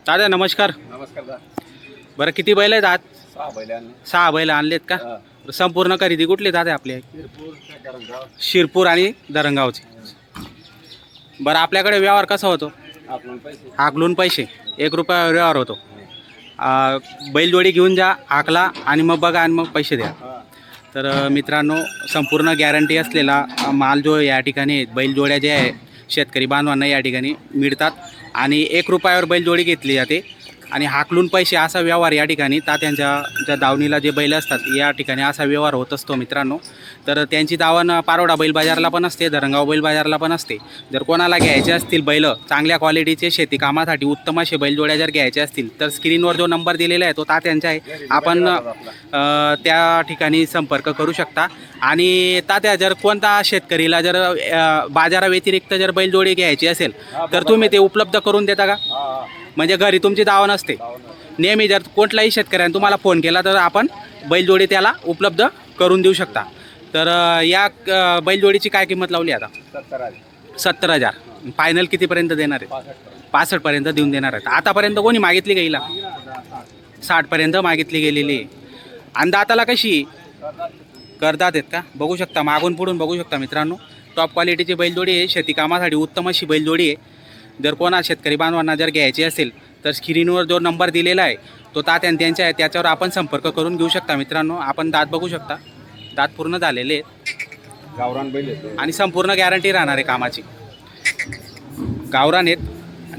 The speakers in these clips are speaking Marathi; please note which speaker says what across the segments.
Speaker 1: दादा नमस्कार.
Speaker 2: नमस्कार दा.
Speaker 1: बरं किती बैल आहेत आज?
Speaker 2: 6 बैल आणले.
Speaker 1: 6 बैल आणलेत का?
Speaker 2: हा.
Speaker 1: संपूर्ण खरेदी कुठली दादा आपली?
Speaker 2: शिरपूर, करंजगाव.
Speaker 1: शिरपूर आणि धरणगावची. बरं आपल्याकडे व्यवहार कसा होतो?
Speaker 2: आपण पैसे.
Speaker 1: हाकलून पैसे 1 रुपया व्यवहार होतो. बैलजोडी घेऊन जा, हाकला आणि मग बघा आणि मग पैसे द्या.
Speaker 2: हा.
Speaker 1: तर मित्रांनो संपूर्ण गॅरंटी असलेला माल जो या ठिकाणी बैलजोड्या जे आहे शेतकरी बांधवांना या ठिकाणी मिळतात आणि 1 रुपयावर बैलजोडी घेतली जाते आणि हाकलून पैसे असा व्यवहार या ठिकाणी तात्यांच्या ज्या दावणीला जे बैल असतात या ठिकाणी असा व्यवहार होत असतो मित्रांनो. तर त्यांची दावण पारोडा बैल बाजारला पण असते, धरणगाव बैल बाजारला पण असते. जर कोणाला घ्यायचे असतील बैल चांगल्या क्वालिटीचे शेती कामासाठी उत्तम असे बैलजोड्या जर घ्यायचे असतील तर स्क्रीनवर जो नंबर दिलेला आहे तो तात्यांचा आहे. आपण त्या ठिकाणी संपर्क करू शकता. आणि तात्या जर कोणता शेतकरीला जर बाजाराव्यतिरिक्त जर बैलजोडी घ्यायची असेल तर तुम्ही ते उपलब्ध करून देता का?
Speaker 2: हा.
Speaker 1: म्हणजे घरी तुमची दावा नसते. नेहमी जर कुठलाही शेतकऱ्याने तुम्हाला फोन केला तर आपण बैलजोडी त्याला उपलब्ध करून देऊ शकता. तर या बैलजोडीची काय किंमत लावली आता? 70,000. फायनल कितीपर्यंत देणार आहे? 65 पर्यंत देऊन देणार आहेत. आतापर्यंत कोणी मागितली गेला? 60 पर्यंत मागितली गेलेली आहे. आणि दाताला कशी करतात आहेत का? बघू शकता, मागून पुढून बघू शकता मित्रांनो. टॉप क्वालिटीची बैलजोडी आहे, शेती कामासाठी उत्तम अशी बैलजोडी आहे. जर कोणा शेतकरी बांधवांना जर घ्यायची असेल तर स्क्रीनवर जो नंबर दिलेला आहे तो त्यांचा आहे, त्याच्यावर आपण संपर्क करून घेऊ शकता मित्रांनो. आपण दात बघू शकता, दात पूर्ण झालेले आहेत
Speaker 2: गावरान बैल आहेत.
Speaker 1: आणि संपूर्ण गॅरंटी राहणार आहे कामाची. गावरान आहेत.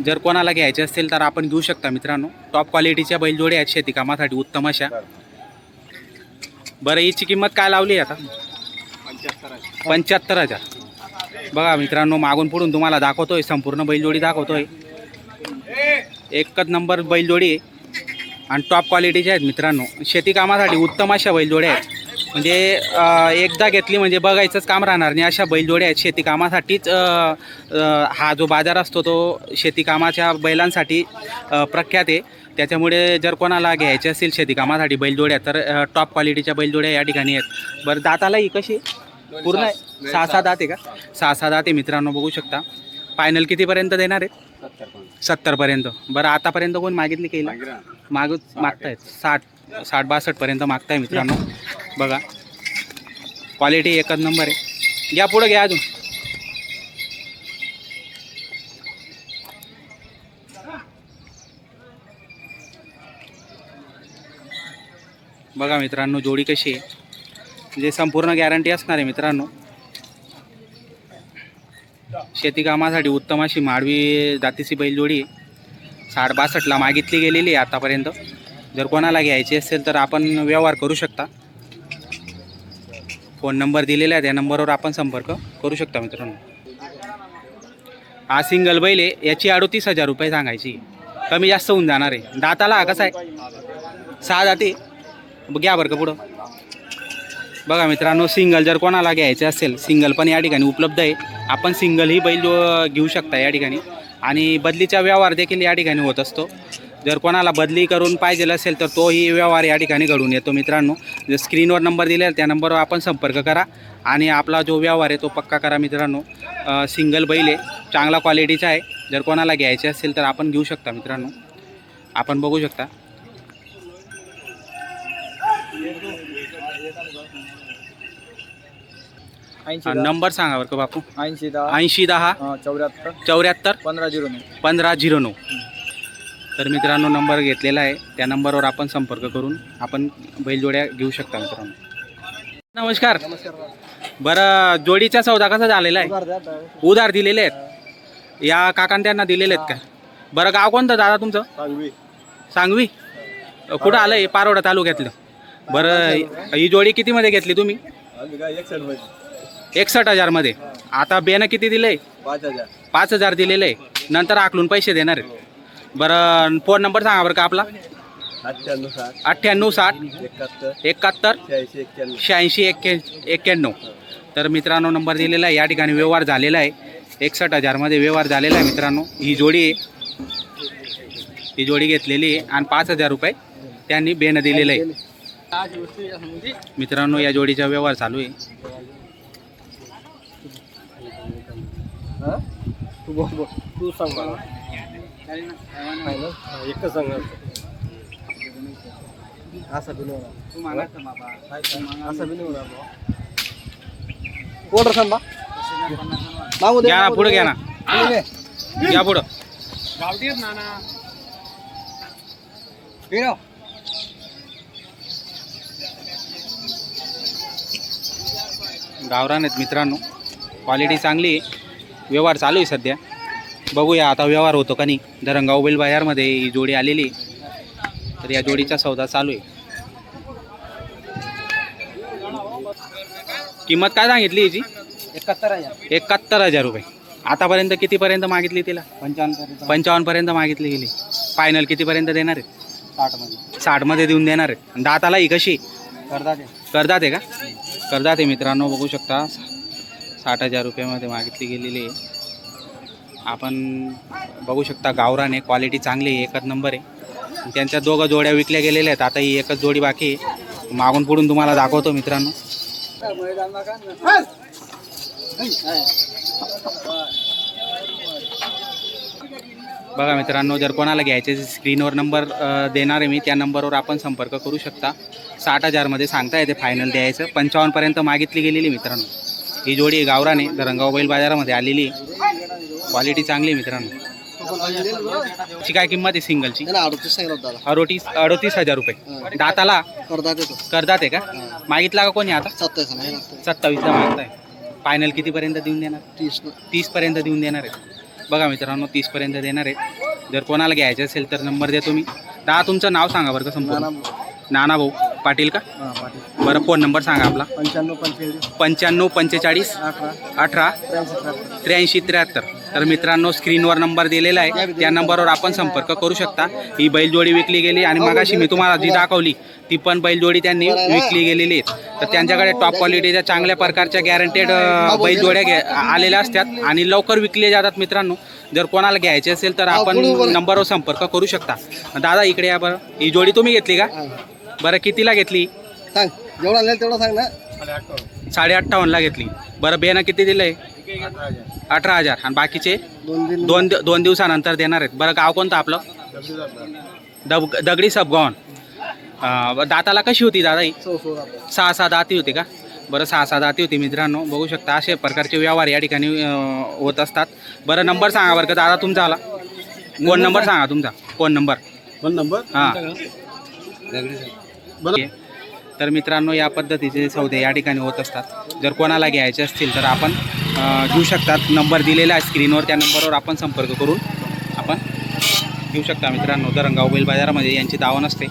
Speaker 1: जर कोणाला घ्यायचे असेल तर आपण घेऊ शकता मित्रांनो. टॉप क्वालिटीच्या बैलजोड्या आहेत शेती कामासाठी उत्तम अशा. बरं हिची किंमत काय लावली आता? 75,000. बघा मित्रांनो, मागून पुढून तुम्हाला दाखवतोय, संपूर्ण बैलजोडी दाखवतोय. एकच नंबर बैलजोडी आहे आणि टॉप क्वालिटीचे आहेत मित्रांनो. शेती कामासाठी उत्तम अशा बैलजोड्या आहेत. म्हणजे एकदा घेतली म्हणजे बघायचंच काम राहणार नाही अशा बैलजोड्या आहेत. शेती कामासाठीच हा जो बाजार असतो तो शेती कामाच्या बैलांसाठी प्रख्यात आहे. त्याच्यामुळे जर कोणाला घ्यायचे असेल शेती कामासाठी बैलजोड्या तर टॉप क्वालिटीच्या बैलजोड्या या ठिकाणी आहेत. बरं दाताला ही कशी पूर्ण 6-7 दात आहे का? 6-6 दात आहे मित्रांनो, बघू शकता. फायनल कितीपर्यंत देणार आहेत? 70 पर्यंत. बरं आतापर्यंत कोण मागितली केली? मागतायत 60-62 पर्यंत मागताय मित्रांनो. बघा क्वालिटी एकच नंबर आहे. घ्या पुढं घ्या अजून. बघा मित्रांनो जोडी कशी आहे, म्हणजे संपूर्ण गॅरंटी असणार आहे मित्रांनो. शेती कामासाठी उत्तम अशी माडवी जातीची बैलजोडी आहे. 60-62ला मागितली गेलेली आहे आतापर्यंत. जर कोणाला घ्यायची असेल तर आपण व्यवहार करू शकता. फोन नंबर दिलेला आहे त्या नंबरवर आपण संपर्क करू शकता मित्रांनो. हा सिंगल बैल आहे, याची 38,000 रुपये सांगायची. कमी जास्त होऊन जाणार आहे. दाताला हा कसा आहे? 6 दाते. घ्या बरं का पुढं. बघा मित्रांनो, सिंगल जर कोणाला घ्यायचे असेल सिंगल पण या ठिकाणी उपलब्ध आहे. आपण सिंगल ही बैल घेऊ शकता या ठिकाणी. आणि बदलीचा व्यवहार देखील या ठिकाणी होत असतो. जर कोणाला बदली करून पाहिजे असेल तर तोही व्यवहार या ठिकाणी घडून येतो मित्रांनो. जर स्क्रीनवर नंबर दिलेला त्या नंबरवर आपण संपर्क करा आणि आपला जो व्यवहार आहे तो पक्का करा मित्रांनो. सिंगल बैल आहे, चांगला क्वालिटीचा आहे. जर कोणाला घ्यायचे असेल तर आपण घेऊ शकता मित्रांनो. आपण बघू शकता. नंबर सांगा बरं का बापू. 8010 74 1509. तर मित्रांनो नंबर घेतलेला आहे, त्या नंबरवर आपण संपर्क करून आपण बैलजोड्या घेऊ शकता मित्रांनो. नमस्कार. बरं जोडीचा सौदा कसा झालेला आहे? उधार दिलेले आहेत या काकांना, त्यांना दिलेले आहेत का? बरं गाव कोणतं दादा तुमचं? सांगवी. कुठं आलं आहे? पारोडा तालुक्यातलं. बरं ही जोडी कितीमध्ये घेतली तुम्ही? 61,000 मध्ये. आता बेनं किती दिले? 5,000 दिलेलं आहे. नंतर आकलून पैसे देणार आहेत. बरं फोन नंबर सांगा बरं का आपला. 98 60 71 86 91. तर मित्रांनो नंबर दिलेला आहे. या ठिकाणी व्यवहार झालेला आहे. 61,000 मध्ये व्यवहार झालेला आहे मित्रांनो. ही जोडी आहे, ही जोडी घेतलेली आहे आणि 5,000 रुपये त्यांनी बेनं दिलेलं आहे मित्रांनो. या जोडीचा व्यवहार चालू आहे.
Speaker 2: तू सांग मला.
Speaker 3: एकच सांगा असं ऑर्डर सांगा मागू दे
Speaker 1: घ्या ना पुढं घ्या ना घ्या पुढं गावरान आहेत मित्रांनो, क्वालिटी चांगली आहे, व्यवहार चालू आहे सध्या. बघूया आता व्यवहार होतो का नाही. धरणगाव बैल बाजारमध्ये ही जोडी आलेली आहे, तर या जोडीचा सौदा चालू आहे. किंमत काय सांगितली याची? 71,000 रुपये. आतापर्यंत कितीपर्यंत मागितली तिला? 55 पर्यंत मागितली गेली. फायनल कितीपर्यंत देणार आहे? 60 मध्ये देऊन देणार आहे. दाताला ही कशी करदात आहे का? करदात आहे मित्रांनो, बघू शकता 60,000 रुपयामध्ये मागितली गेलेली आहे. आपण बघू शकता गावरान आहे, क्वालिटी चांगली आहे, एकच नंबर आहे. त्यांच्या दोघं जोड्या विकल्या गेलेल्या आहेत. आता ही एकच जोडी बाकी आहे, मागून पुढून तुम्हाला दाखवतो मित्रांनो. बघा मित्रांनो, जर कोणाला घ्यायचे स्क्रीनवर नंबर देणार आहे मी, त्या नंबरवर आपण संपर्क करू शकता. 60,000 मध्ये सांगता येते फायनल द्यायचं. 55 पर्यंत मागितली गेलेली मित्रांनो. ही जोडी गावरान आहे, धरणगाव बैल बाजारामध्ये आलेली आहे, क्वालिटी चांगली आहे मित्रांनो. ची काय किंमत आहे सिंगलची? 38,000 रुपये. दाताला करदात आहे का? मागितला का कोणी आता? 27ला मागताय. फायनल कितीपर्यंत देऊन देणार? 30 पर्यंत देऊन देणार आहे. बघा मित्रांनो, 30 पर्यंत देणार आहेत. जर कोणाला घ्यायचं असेल तर नंबर देतो मी. दादा तुमचं नाव सांगा बरं का संपूर्ण. नाना भाऊ पाटील का? बरं, फोन नंबर सांगा आपला. 95 45 18 83 73. तर मित्रांनो, स्क्रीनवर नंबर दिलेला आहे, त्या नंबरवर आपण संपर्क करू शकता. ही बैलजोडी विकली गेली आणि मगाशी मी तुम्हाला जी दाखवली ती पण बैलजोडी त्यांनी विकली गेलेली आहेत. तर त्यांच्याकडे टॉप क्वालिटीच्या चांगल्या प्रकारच्या गॅरंटेड बैलजोड्या आलेल्या असतात आणि लवकर विकले जातात मित्रांनो. जर कोणाला घ्यायचे असेल तर आपण नंबरवर संपर्क करू शकता. दादा इकडे या बरं. ही जोडी तुम्ही घेतली का? बरं, कितीला घेतली?
Speaker 3: सांग जेवढा आणलं तेवढं सांग ना.
Speaker 1: 58,500ला घेतली. बरं, बेनं किती दिलंय? 18,000. आणि बाकीचे दोन दिवसानंतर देणार आहेत. बरं, गाव कोणतं आपलं? दगडी सबगावन. दाताला कशी होती दादा ही? 6 दाती होती का? बरं, 6 दाती होती मित्रांनो. बघू शकता असे प्रकारचे व्यवहार या ठिकाणी होत असतात. बरं, नंबर सांगा बरं का दादा तुमचा आला. फोन नंबर सांगा तुमचा. फोन नंबर हां. तर मित्रांनो, या पद्धतीचे सौदे या ठिकाणी होत असतात. जर कोणाला घ्यायचे असतील तर आपण घेऊ शकतात. नंबर दिलेला आहे स्क्रीनवर, त्या नंबरवर आपण संपर्क करून आपण घेऊ शकता मित्रांनो. धरणगाव बैल बाजारामध्ये यांची दावा नसते.